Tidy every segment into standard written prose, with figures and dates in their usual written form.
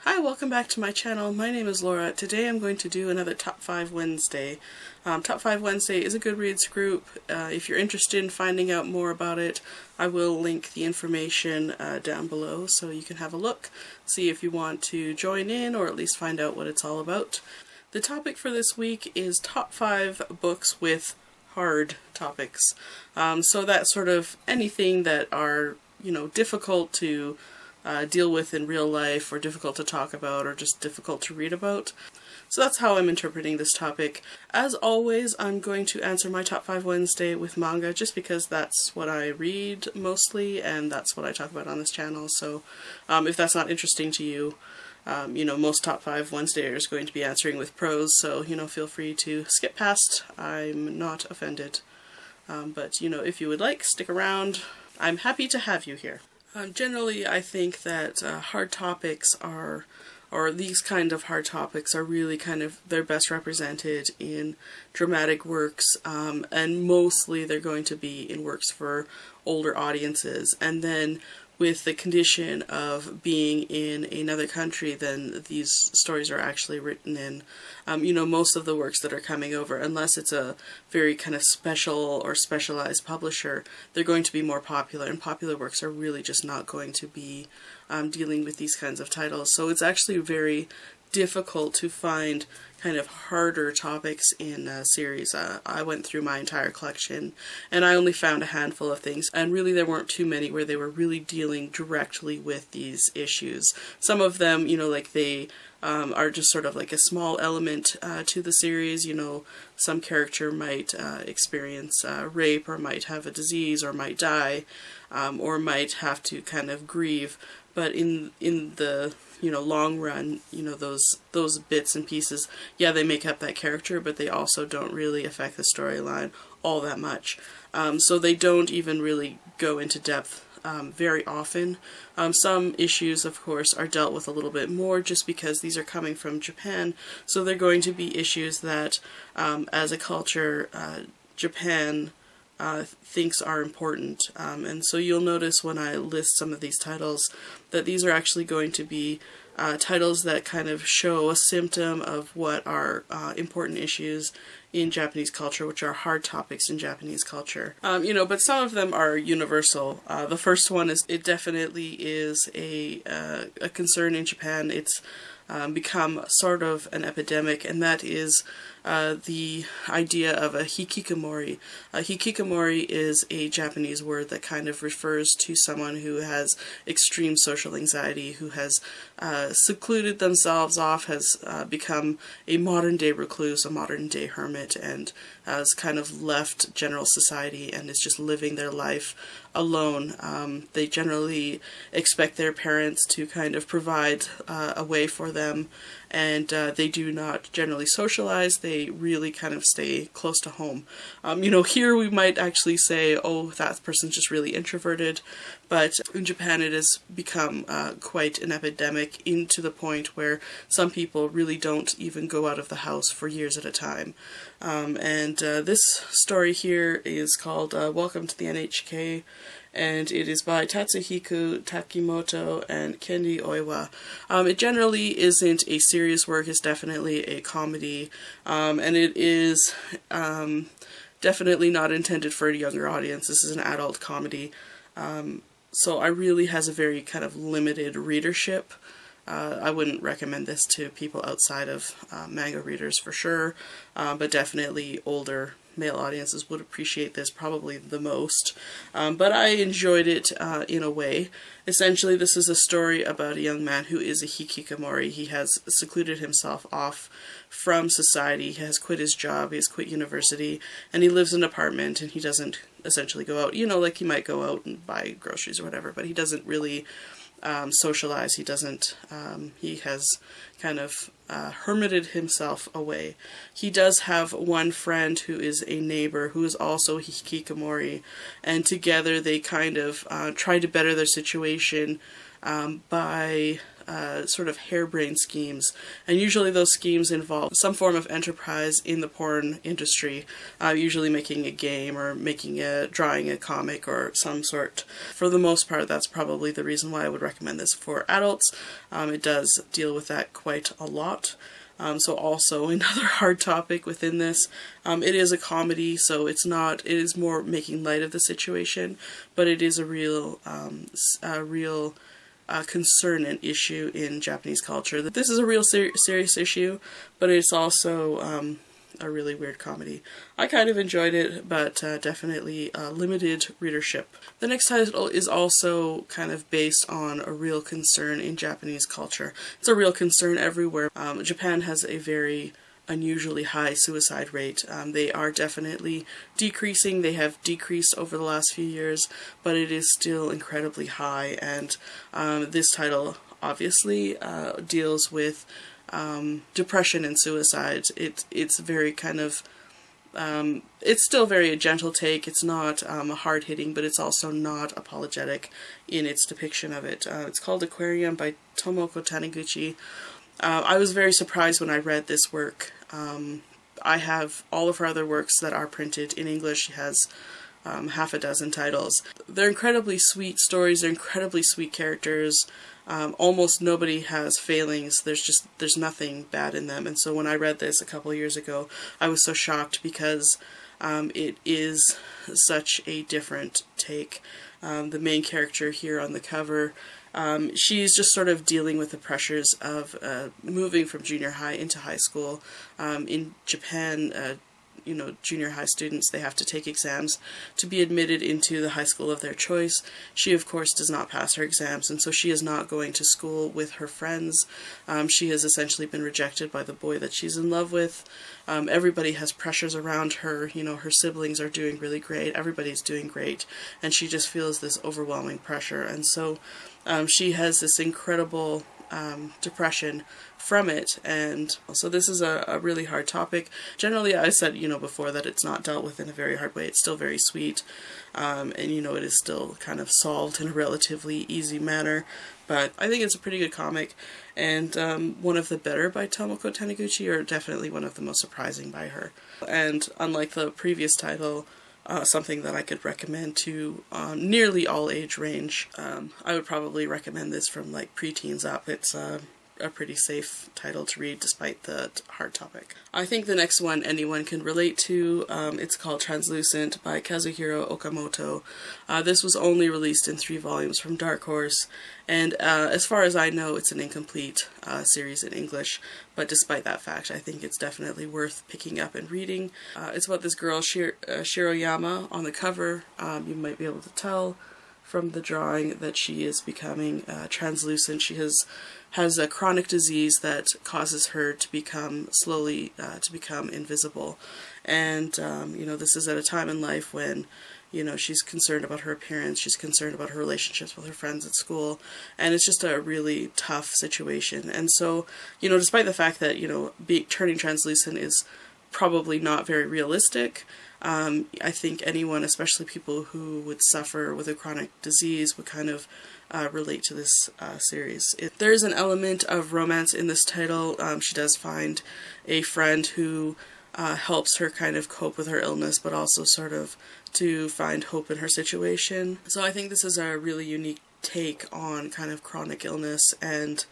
Hi, welcome back to my channel. My name is Laura. Today I'm going to do another Top 5 Wednesday. Top 5 Wednesday is a Goodreads group. If you're interested in finding out more about it, I will link the information down below so you can have a look, see if you want to join in or at least find out what it's all about. The topic for this week is top 5 books with hard topics. So that's sort of anything that are, difficult to deal with in real life, or difficult to talk about, or just difficult to read about. So that's how I'm interpreting this topic. As always, I'm going to answer my Top 5 Wednesday with manga, just because that's what I read mostly, and that's what I talk about on this channel. So if that's not interesting to you, most Top 5 Wednesday is going to be answering with prose, so, feel free to skip past. I'm not offended. But, if you would like, stick around. I'm happy to have you here. Generally, I think that hard topics are, or these kind of hard topics are really they're best represented in dramatic works, and mostly they're going to be in works for older audiences. And then with the condition of being in another country than these stories are actually written in, most of the works that are coming over, unless it's a very special or specialized publisher, they're going to be more popular, and popular works are really just not going to be dealing with these kinds of titles. So it's actually very difficult to find harder topics in a series. I went through my entire collection and I only found a handful of things, and really there weren't too many where they were really dealing directly with these issues. Some of them, they are just sort of like a small element to the series. Some character might experience rape, or might have a disease, or might die, or might have to grieve. But in the long run, those bits and pieces, yeah, they make up that character, but they also don't really affect the storyline all that much. So they don't even really go into depth very often. Some issues, of course, are dealt with a little bit more just because these are coming from Japan, so they're going to be issues that, as a culture, Japan thinks are important. And so you'll notice when I list some of these titles that these are actually going to be titles that show a symptom of what are important issues in Japanese culture, which are hard topics in Japanese culture. But some of them are universal. The first one is, it definitely is a concern in Japan. It's become sort of an epidemic, and that is the idea of a hikikomori. Hikikomori is a Japanese word that refers to someone who has extreme social anxiety, who has secluded themselves off, has become a modern-day recluse, a modern-day hermit, and has left general society and is just living their life alone. They generally expect their parents to provide a way for them, and they do not generally socialize. They really stay close to home. Here we might actually say, oh, that person's just really introverted, but in Japan it has become quite an epidemic, into the point where some people really don't even go out of the house for years at a time. And this story here is called Welcome to the N.H.K, and it is by Tatsuhiko Takimoto and Kendi Oiwa. It generally isn't a serious work, it's definitely a comedy, and it is definitely not intended for a younger audience. This is an adult comedy, so it really has a very limited readership. I wouldn't recommend this to people outside of manga readers for sure, but definitely older male audiences would appreciate this probably the most. But I enjoyed it in a way. Essentially, this is a story about a young man who is a hikikomori. He has secluded himself off from society. He has quit his job, he has quit university, and he lives in an apartment, and he doesn't essentially go out. Like he might go out and buy groceries or whatever, but he doesn't really socialize. He doesn't, he has hermited himself away. He does have one friend who is a neighbor who is also hikikomori, and together they try to better their situation by sort of harebrained schemes, and usually those schemes involve some form of enterprise in the porn industry, usually making a game or drawing a comic or some sort. For the most part, that's probably the reason why I would recommend this for adults. It does deal with that quite a lot. So also another hard topic within this. It is a comedy, so it is more making light of the situation, but it is a real concern and issue in Japanese culture. This is a real serious issue, but it's also a really weird comedy. I kind of enjoyed it, but definitely limited readership. The next title is also kind of based on a real concern in Japanese culture. It's a real concern everywhere. Japan has a very unusually high suicide rate. They are definitely decreasing. They have decreased over the last few years, but it is still incredibly high, and this title obviously deals with depression and suicide. It's very kind of it's still very a gentle take. It's not hard-hitting, but it's also not apologetic in its depiction of it. It's called Aquarium by Tomoko Taniguchi. I was very surprised when I read this work. I have all of her other works that are printed in English. She has half a dozen titles. They're incredibly sweet stories. They're incredibly sweet characters. Almost nobody has failings. There's nothing bad in them. And so when I read this a couple of years ago, I was so shocked because it is such a different take. The main character here on the cover, she's just sort of dealing with the pressures of moving from junior high into high school. In Japan, junior high students, they have to take exams to be admitted into the high school of their choice. She, of course, does not pass her exams, and so she is not going to school with her friends. She has essentially been rejected by the boy that she's in love with. Everybody has pressures around her. Her siblings are doing really great. Everybody's doing great, and she just feels this overwhelming pressure. And so she has this incredible depression from it, and so this is a really hard topic. Generally, I said before that it's not dealt with in a very hard way. It's still very sweet, and it is still kind of solved in a relatively easy manner, but I think it's a pretty good comic, and one of the better by Tomoko Taniguchi, or definitely one of the most surprising by her. And unlike the previous title, something that I could recommend to nearly all age range. I would probably recommend this from like preteens up. It's a pretty safe title to read despite the hard topic. I think the next one anyone can relate to. It's called Translucent by Kazuhiro Okamoto. This was only released in 3 volumes from Dark Horse, and as far as I know, it's an incomplete series in English, but despite that fact, I think it's definitely worth picking up and reading. It's about this girl, Shiroyama. On the cover, you might be able to tell from the drawing that she is becoming translucent. She has a chronic disease that causes her to become slowly invisible, and this is at a time in life when she's concerned about her appearance, she's concerned about her relationships with her friends at school, and it's just a really tough situation. And so despite the fact that turning translucent is probably not very realistic, I think anyone, especially people who would suffer with a chronic disease, would kind of relate to this series. There is an element of romance in this title. She does find a friend who helps her kind of cope with her illness, but also sort of to find hope in her situation. So I think this is a really unique take on kind of chronic illness, and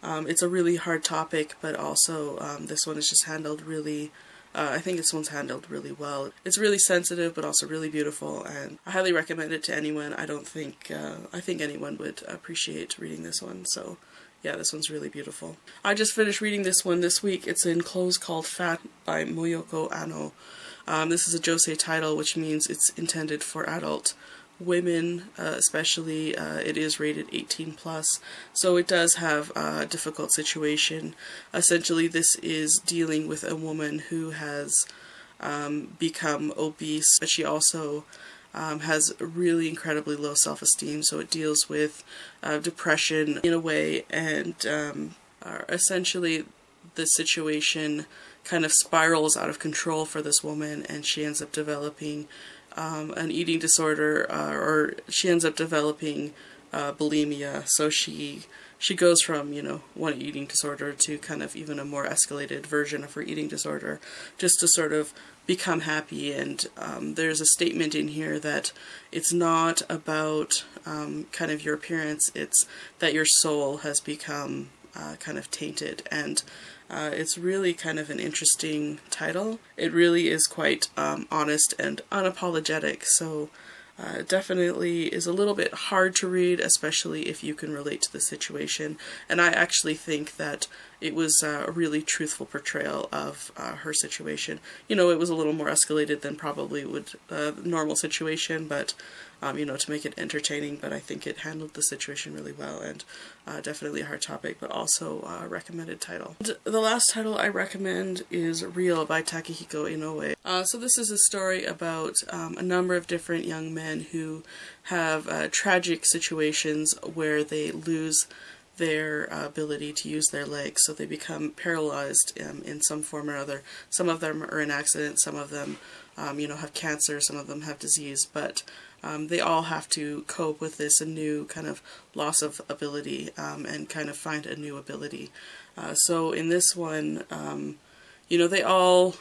it's a really hard topic, but also this one is just handled really I think this one's handled really well. It's really sensitive, but also really beautiful, and I highly recommend it to anyone. I think anyone would appreciate reading this one, so yeah, this one's really beautiful. I just finished reading this one this week. It's in Clothes Called Fat by Moyoko Ano. This is a josei title, which means it's intended for adult women, especially. It is rated 18+, so it does have a difficult situation. Essentially, this is dealing with a woman who has become obese, but she also has really incredibly low self-esteem, so it deals with depression in a way, and essentially the situation kind of spirals out of control for this woman, and she ends up developing an eating disorder, or she ends up developing bulimia. So she she goes from, you know, one eating disorder to kind of even a more escalated version of her eating disorder, just to sort of become happy. And there's a statement in here that it's not about kind of your appearance, it's that your soul has become kind of tainted. And it's really kind of an interesting title. It really is quite honest and unapologetic, so definitely is a little bit hard to read, especially if you can relate to the situation. And I actually think that it was a really truthful portrayal of her situation. You know, it was a little more escalated than probably would a normal situation, but you know, to make it entertaining, but I think it handled the situation really well, and definitely a hard topic, but also a recommended title. And the last title I recommend is Real by Takehiko Inoue. So this is a story about a number of different young men who have tragic situations where they lose their ability to use their legs, so they become paralyzed in some form or other. Some of them are in accidents, some of them you know, have cancer, some of them have disease, but they all have to cope with this new kind of loss of ability and kind of find a new ability. So in this one, you know, they all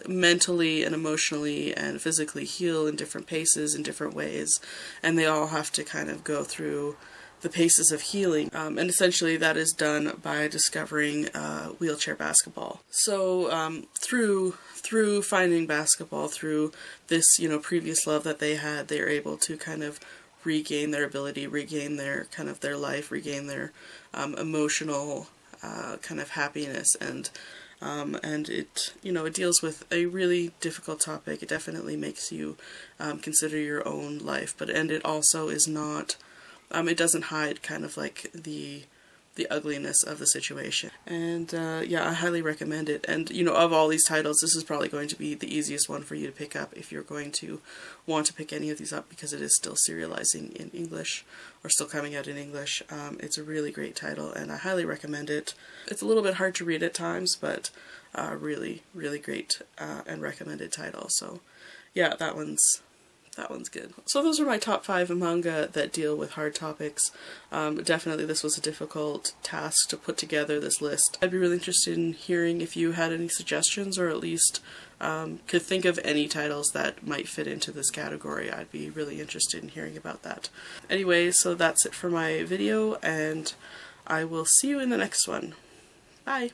mentally and emotionally and physically heal in different paces, in different ways, and they all have to kind of go through the paces of healing, and essentially that is done by discovering wheelchair basketball. So through finding basketball, through this, you know, previous love that they had, they are able to kind of regain their ability, regain their kind of their life, regain their emotional kind of happiness, and it, you know, it deals with a really difficult topic. It definitely makes you consider your own life, and it also is not. It doesn't hide kind of like the ugliness of the situation. And yeah, I highly recommend it. And, you know, of all these titles, this is probably going to be the easiest one for you to pick up if you're going to want to pick any of these up, because it is still serializing in English, or still coming out in English. It's a really great title, and I highly recommend it. It's a little bit hard to read at times, but really, really great and recommended title. So yeah, that one's good. So those are my top 5 manga that deal with hard topics. Definitely this was a difficult task to put together this list. I'd be really interested in hearing if you had any suggestions, or at least could think of any titles that might fit into this category. I'd be really interested in hearing about that. Anyway, so that's it for my video, and I will see you in the next one. Bye!